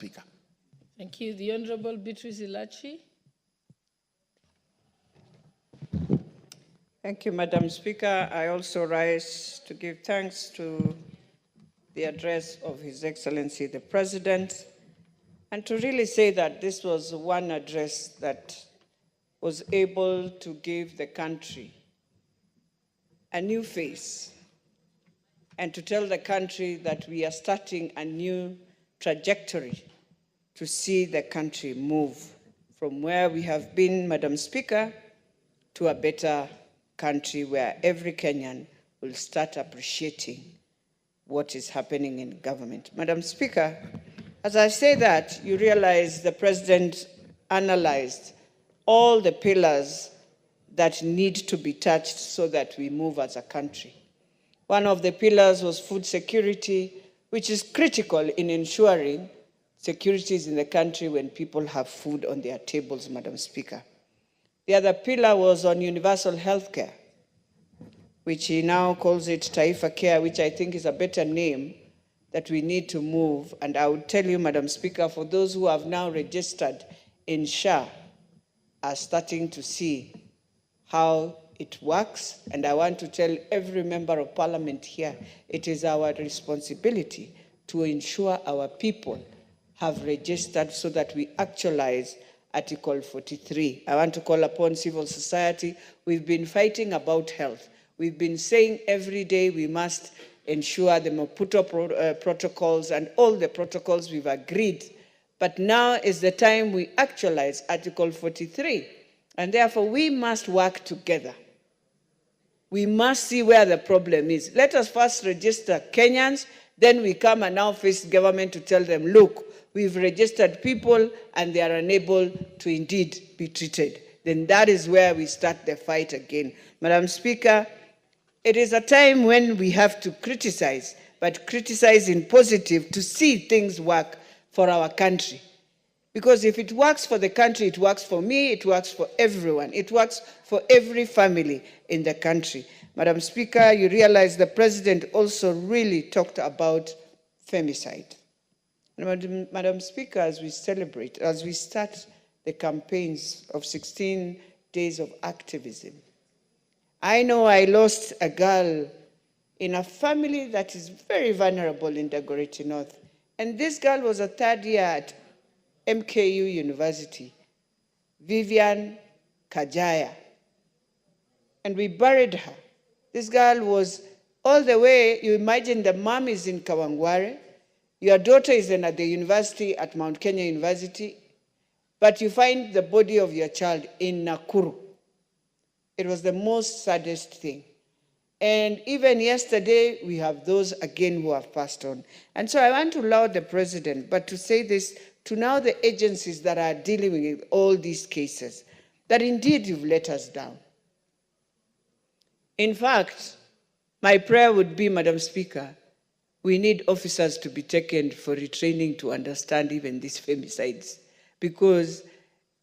Speaker. Thank you. The Honorable Beatrice Elachi. Thank you, Madam Speaker. I also rise to give thanks to the address of His Excellency the President, and to really say that this was one address that was able to give the country a new face and to tell the country that we are starting a new trajectory to see the country move from where we have been, Madam Speaker, to a better country where every Kenyan will start appreciating what is happening in government. Madam Speaker, as I say that, you realize the President analyzed all the pillars that need to be touched so that we move as a country. One of the pillars was food security, which is critical in ensuring security is in the country when people have food on their tables, Madam Speaker. The other pillar was on universal health care, which he now calls it Taifa Care, which I think is a better name that we need to move. And I would tell you, Madam Speaker, for those who have now registered in SHA are starting to see how it works. And I want to tell every member of parliament here, it is our responsibility to ensure our people have registered so that we actualize Article 43. I want to call upon civil society. We've been fighting about health. We've been saying every day we must ensure the Maputo protocols and all the protocols we've agreed. But now is the time we actualize Article 43. And therefore, we must work together. We must see where the problem is. Let us first register Kenyans, then we come and now face government to tell them, look, we've registered people and they are unable to indeed be treated. Then that is where we start the fight again. Madam Speaker, it is a time when we have to criticize, but criticize in positive to see things work for our country. Because if it works for the country, it works for me, it works for everyone. It works for every family in the country. Madam Speaker, you realize the President also really talked about femicide. Madam Speaker, as we celebrate, as we start the campaigns of 16 days of activism, I know I lost a girl in a family that is very vulnerable in Dagoretti North. And this girl was a third year at MKU University, Vivian Kajaya. And we buried her. This girl was all the way, you imagine the mom is in Kawangware, your daughter is at the university at Mount Kenya University, but you find the body of your child in Nakuru. It was the most saddest thing. And even yesterday, we have those again who have passed on. And so I want to laud the President, but to say this to now the agencies that are dealing with all these cases, that indeed you've let us down. In fact, my prayer would be, Madam Speaker, we need officers to be taken for retraining to understand even these femicides, because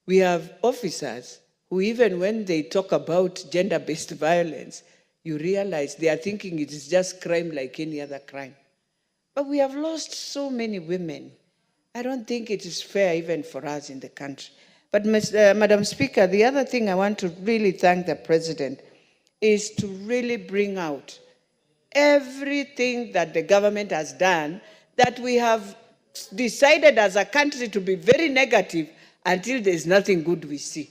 we have officers who, even when they talk about gender-based violence, you realize they are thinking it is just crime like any other crime. But we have lost so many women. I don't think it is fair even for us in the country. But Madam Speaker, the other thing I want to really thank the President is to really bring out everything that the government has done that we have decided as a country to be very negative until there's nothing good we see.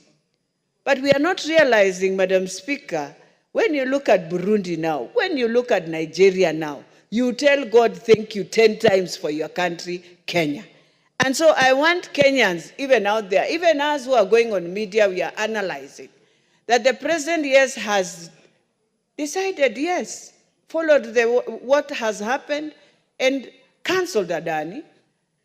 But we are not realizing, Madam Speaker, when you look at Burundi now, when you look at Nigeria now, you tell God thank you 10 times for your country, Kenya. And so I want Kenyans, even out there, even us who are going on media, we are analyzing, that the President, yes, has decided, yes, followed what has happened and cancelled Adani.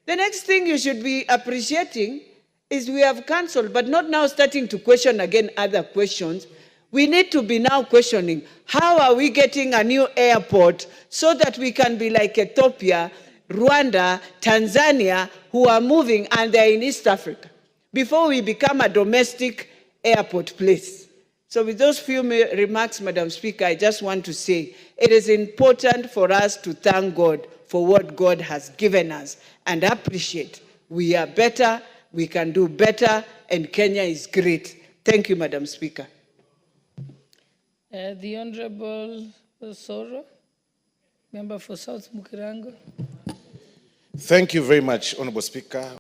The next thing you should be appreciating is we have cancelled, but not now starting to question again other questions. We need to be now questioning, how are we getting a new airport so that we can be like Ethiopia, Rwanda, Tanzania, who are moving and they're in East Africa, before we become a domestic airport place. So with those few remarks, Madam Speaker, I just want to say it is important for us to thank God for what God has given us and appreciate we are better, we can do better, and Kenya is great. Thank you, Madam Speaker. The Honorable Soro, member for South Mukirango. Thank you very much, Honorable Speaker.